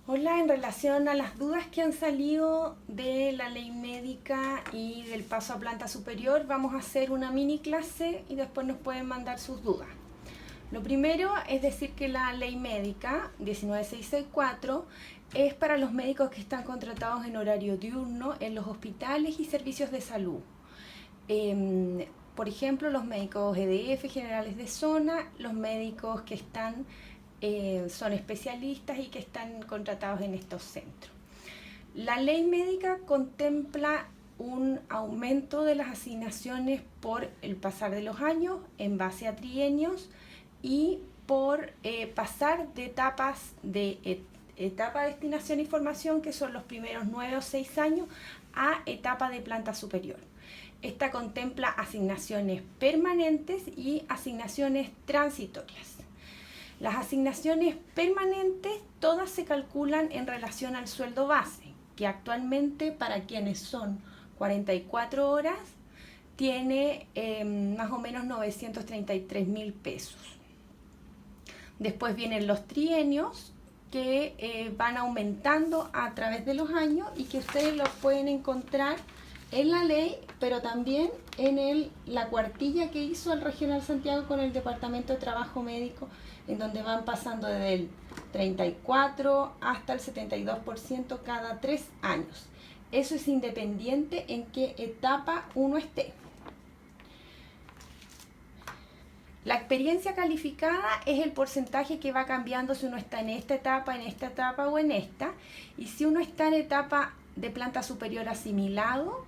Hola, en relación a las dudas que han salido de la ley médica y del paso a planta superior, vamos a hacer una mini clase y después nos pueden mandar sus dudas. Lo primero es decir que la ley médica 19664 es para los médicos que están contratados en horario diurno en los hospitales y servicios de salud. Por ejemplo, los médicos EDF, generales de zona, los médicos que son especialistas y que están contratados en estos centros. La ley médica contempla un aumento de las asignaciones por el pasar de los años en base a trienios y por pasar de etapas de etapa de destinación y formación, que son los primeros 9 o 6 años, a etapa de planta superior. Esta contempla asignaciones permanentes y asignaciones transitorias. Las asignaciones permanentes todas se calculan en relación al sueldo base, que actualmente para quienes son 44 horas tiene más o menos 933.000 pesos. Después vienen los trienios que van aumentando a través de los años y que ustedes los pueden encontrar en la ley, pero también en la cuartilla que hizo el Regional Santiago con el Departamento de Trabajo Médico, en donde van pasando desde el 34 hasta el 72% cada 3 años. Eso es independiente en qué etapa uno esté. La experiencia calificada es el porcentaje que va cambiando si uno está en esta etapa o en esta. Y si uno está en etapa de planta superior asimilado,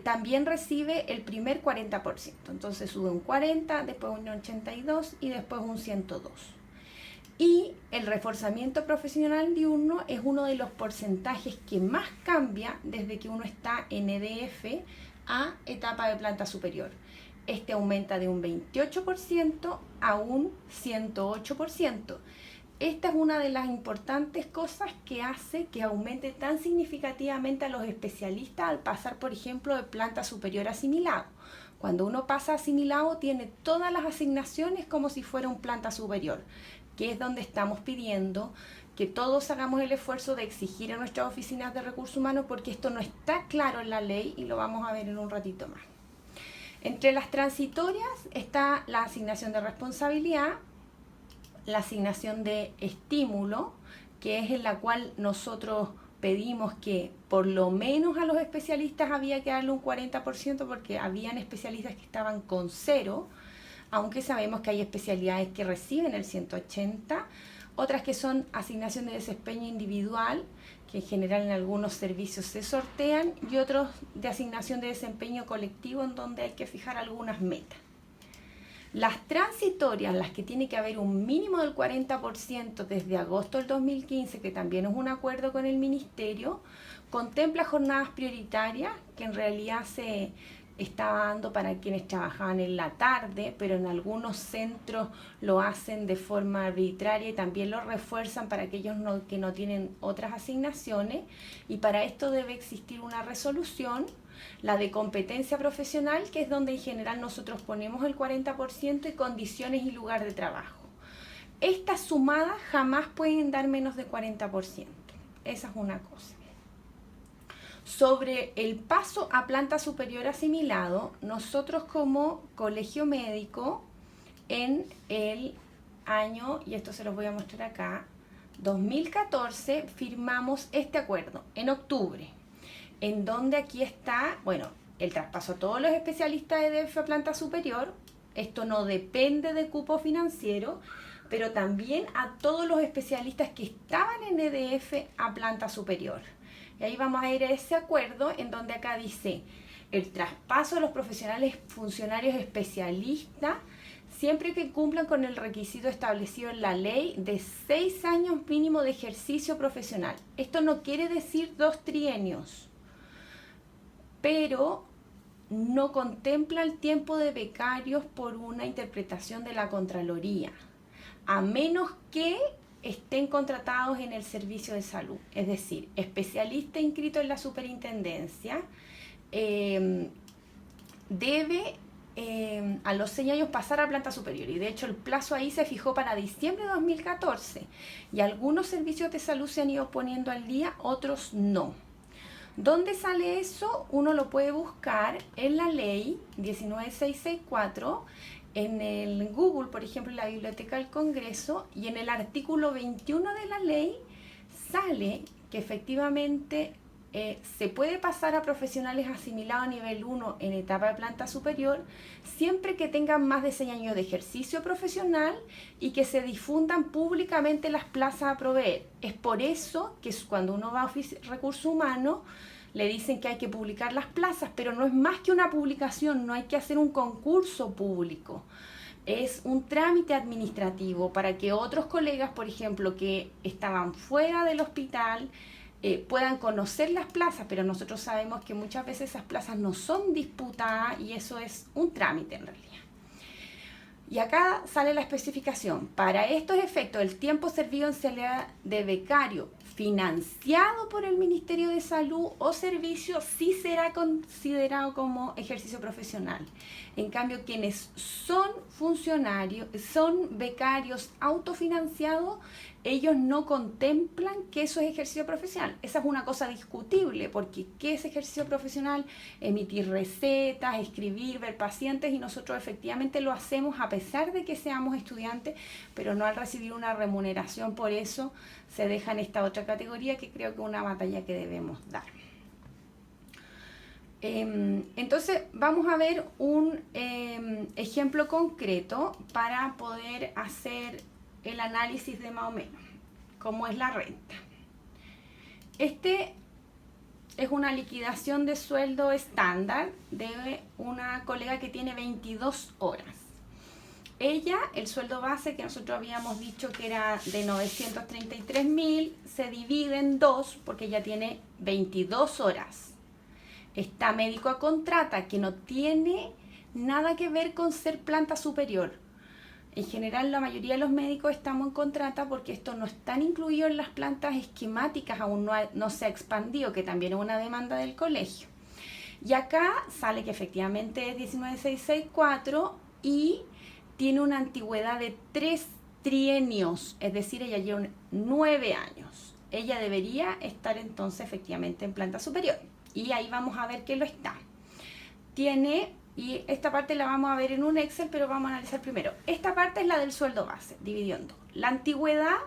también recibe el primer 40%. Entonces sube un 40, después un 82 y después un 102. Y el reforzamiento profesional diurno es uno de los porcentajes que más cambia desde que uno está en EDF a etapa de planta superior. Este aumenta de un 28% a un 108%. Esta es una de las importantes cosas que hace que aumente tan significativamente a los especialistas al pasar, por ejemplo, de planta superior asimilado. Cuando uno pasa asimilado tiene todas las asignaciones como si fuera un planta superior, que es donde estamos pidiendo que todos hagamos el esfuerzo de exigir a nuestras oficinas de recursos humanos, porque esto no está claro en la ley y lo vamos a ver en un ratito más. Entre las transitorias está la asignación de responsabilidad, la asignación de estímulo, que es en la cual nosotros pedimos que por lo menos a los especialistas había que darle un 40%, porque habían especialistas que estaban con 0, aunque sabemos que hay especialidades que reciben el 180, otras que son asignación de desempeño individual, que en general en algunos servicios se sortean, y otros de asignación de desempeño colectivo, en donde hay que fijar algunas metas. Las transitorias, las que tiene que haber un mínimo del 40% desde agosto del 2015, que también es un acuerdo con el Ministerio, contempla jornadas prioritarias, que en realidad se estaba dando para quienes trabajaban en la tarde, pero en algunos centros lo hacen de forma arbitraria y también lo refuerzan para aquellos que no tienen otras asignaciones, y para esto debe existir una resolución, la de competencia profesional, que es donde en general nosotros ponemos el 40% y condiciones y lugar de trabajo. Estas sumadas jamás pueden dar menos de 40%. Esa es una cosa. Sobre el paso a planta superior asimilado, nosotros como colegio médico en el año, y esto se los voy a mostrar acá, 2014 firmamos este acuerdo en octubre, en donde aquí está, bueno, el traspaso a todos los especialistas de EDF a planta superior. Esto no depende de cupo financiero, pero también a todos los especialistas que estaban en EDF a planta superior. Y ahí vamos a ir a ese acuerdo, en donde acá dice el traspaso de los profesionales funcionarios especialistas, siempre que cumplan con el requisito establecido en la ley de 6 años mínimo de ejercicio profesional. Esto no quiere decir 2 trienios, pero no contempla el tiempo de becarios por una interpretación de la Contraloría, a menos que estén contratados en el servicio de salud, es decir, especialista inscrito en la superintendencia debe a los 6 años pasar a planta superior, y de hecho el plazo ahí se fijó para diciembre de 2014, y algunos servicios de salud se han ido poniendo al día, otros no. ¿Dónde sale eso? Uno lo puede buscar en la ley 19664, en el Google, por ejemplo, en la Biblioteca del Congreso, y en el artículo 21 de la ley sale que efectivamente se puede pasar a profesionales asimilados a nivel 1 en etapa de planta superior, siempre que tengan más de 6 años de ejercicio profesional y que se difundan públicamente las plazas a proveer. Es por eso que cuando uno va a recursos humanos, le dicen que hay que publicar las plazas, pero no es más que una publicación, no hay que hacer un concurso público. Es un trámite administrativo para que otros colegas, por ejemplo, que estaban fuera del hospital, puedan conocer las plazas, pero nosotros sabemos que muchas veces esas plazas no son disputadas y eso es un trámite en realidad. Y acá sale la especificación. Para estos efectos, el tiempo servido en calidad de becario financiado por el Ministerio de Salud o servicio sí será considerado como ejercicio profesional. En cambio, quienes son funcionarios, son becarios autofinanciados, ellos no contemplan que eso es ejercicio profesional. Esa es una cosa discutible, porque ¿qué es ejercicio profesional? Emitir recetas, escribir, ver pacientes, y nosotros efectivamente lo hacemos a pesar de que seamos estudiantes, pero no al recibir una remuneración por eso se deja en esta otra categoría, que creo que es una batalla que debemos dar. Entonces vamos a ver un ejemplo concreto para poder hacer el análisis de más o menos cómo es la renta. Este es una liquidación de sueldo estándar de una colega que tiene 22 horas. Ella, el sueldo base que nosotros habíamos dicho que era de 933.000, se divide en 2 porque ella tiene 22 horas. Está médico a contrata, que no tiene nada que ver con ser planta superior. En general, la mayoría de los médicos estamos en contrata porque esto no está incluido en las plantas esquemáticas, aún no se ha expandido, que también es una demanda del colegio. Y acá sale que efectivamente es 19664 y tiene una antigüedad de 3 trienios, es decir, ella lleva 9 años. Ella debería estar entonces efectivamente en planta superior. Y ahí vamos a ver que lo está. Tiene, y esta parte la vamos a ver en un Excel, pero vamos a analizar primero. Esta parte es la del sueldo base, dividido en 2. La antigüedad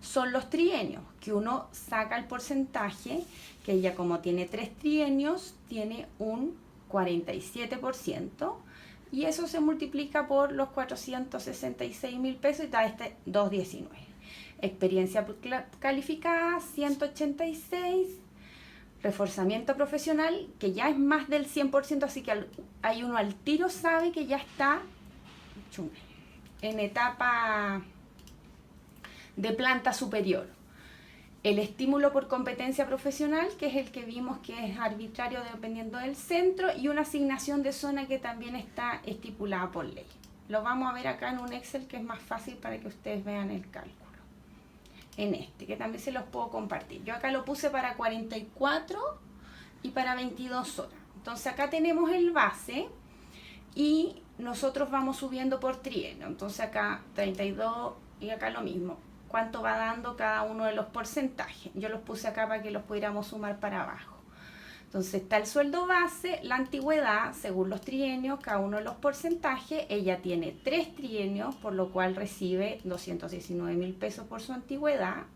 son los trienios, que uno saca el porcentaje, que ella como tiene 3 trienios, tiene un 47%, y eso se multiplica por los 466.000 pesos y da este 219. Experiencia calificada, 186. Reforzamiento profesional, que ya es más del 100%, así que hay uno al tiro sabe que ya está en etapa de planta superior. El estímulo por competencia profesional, que es el que vimos que es arbitrario dependiendo del centro, y una asignación de zona que también está estipulada por ley. Lo vamos a ver acá en un Excel que es más fácil para que ustedes vean el cálculo. En este, que también se los puedo compartir. Yo acá lo puse para 44 y para 22 horas. Entonces acá tenemos el base y nosotros vamos subiendo por trienio. Entonces acá 32 y acá lo mismo. ¿Cuánto va dando cada uno de los porcentajes? Yo los puse acá para que los pudiéramos sumar para abajo. Entonces está el sueldo base, la antigüedad, según los trienios, cada uno de los porcentajes. Ella tiene 3 trienios, por lo cual recibe 219.000 pesos por su antigüedad.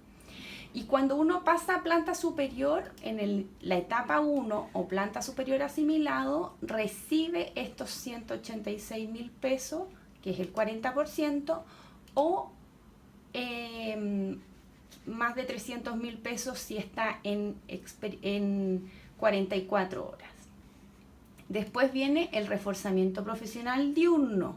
Y cuando uno pasa a planta superior, en la etapa 1 o planta superior asimilado, recibe estos 186.000 pesos, que es el 40%, o más de 300.000 pesos si está en 44 horas. Después viene el reforzamiento profesional diurno,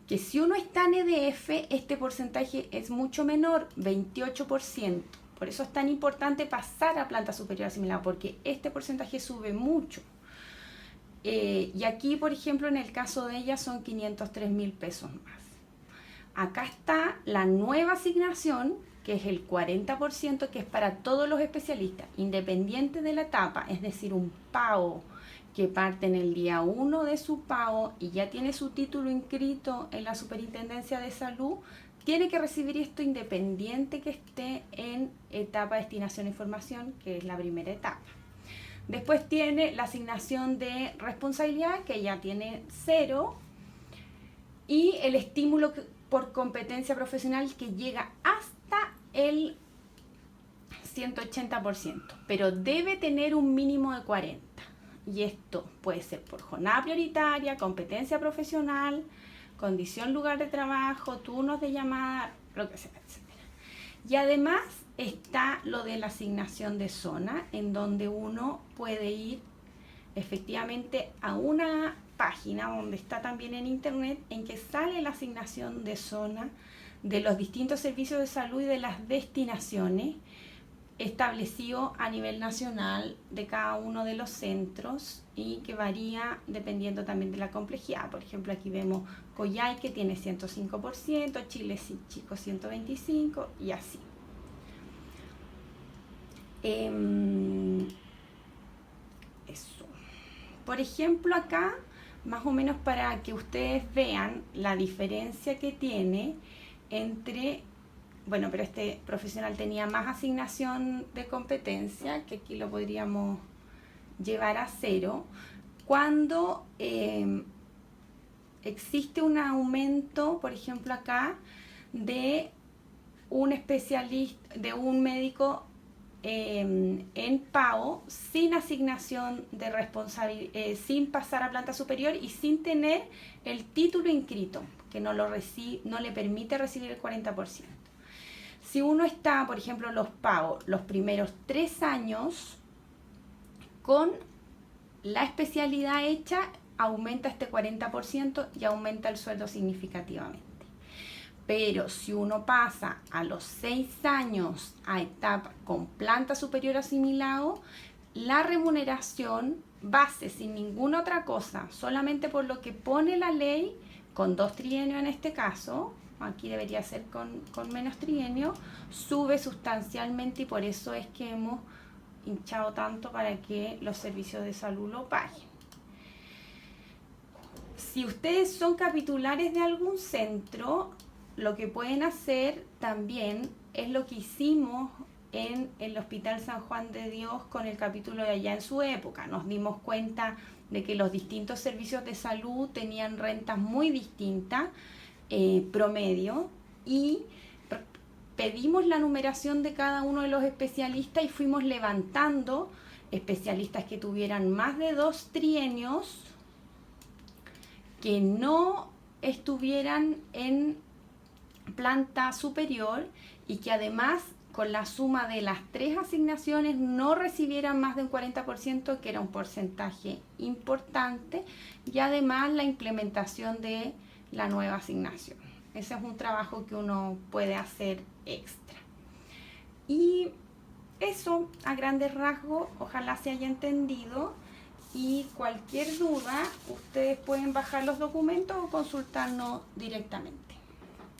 que si uno está en EDF, este porcentaje es mucho menor, 28%. Por eso es tan importante pasar a planta superior asimilada, porque este porcentaje sube mucho. Y aquí, por ejemplo, en el caso de ella son 503.000 pesos más. Acá está la nueva asignación, que es el 40%, que es para todos los especialistas, independiente de la etapa, es decir, un pago que parten el día 1 de su pago y ya tiene su título inscrito en la Superintendencia de Salud, tiene que recibir esto independiente que esté en etapa de destinación e información, que es la primera etapa. Después tiene la asignación de responsabilidad, que ya tiene 0, y el estímulo por competencia profesional, que llega hasta el 180%, pero debe tener un mínimo de 40%. Y esto puede ser por jornada prioritaria, competencia profesional, condición, lugar de trabajo, turnos de llamada, lo que sea, etc. Y además está lo de la asignación de zona, en donde uno puede ir efectivamente a una página donde está también en internet, en que sale la asignación de zona de los distintos servicios de salud y de las destinaciones establecido a nivel nacional de cada uno de los centros, y que varía dependiendo también de la complejidad. Por ejemplo, aquí vemos Coyhaique tiene 105%, Chile Chico 125%, y así. Eso. Por ejemplo, acá, más o menos para que ustedes vean la diferencia que tiene entre... Bueno, pero este profesional tenía más asignación de competencia, que aquí lo podríamos llevar a 0, cuando existe un aumento, por ejemplo acá, de un especialista, de un médico en pago, sin asignación de responsabilidad, sin pasar a planta superior y sin tener el título inscrito, que no le permite recibir el 40%. Si uno está, por ejemplo, los pagos los primeros 3 años con la especialidad hecha, aumenta este 40% y aumenta el sueldo significativamente. Pero si uno pasa a los 6 años a etapa con planta superior asimilado, la remuneración base sin ninguna otra cosa, solamente por lo que pone la ley, con 2 trienios en este caso, aquí debería ser con menos trienio, sube sustancialmente, y por eso es que hemos hinchado tanto para que los servicios de salud lo paguen. Si ustedes son capitulares de algún centro, lo que pueden hacer también es lo que hicimos en el Hospital San Juan de Dios con el capítulo de allá en su época. Nos dimos cuenta de que los distintos servicios de salud tenían rentas muy distintas, promedio, y pedimos la numeración de cada uno de los especialistas y fuimos levantando especialistas que tuvieran más de 2 trienios, que no estuvieran en planta superior y que además con la suma de las 3 asignaciones no recibieran más de un 40%, que era un porcentaje importante, y además la implementación de la nueva asignación. Ese es un trabajo que uno puede hacer extra. Y eso, a grandes rasgos, ojalá se haya entendido, y cualquier duda ustedes pueden bajar los documentos o consultarnos directamente.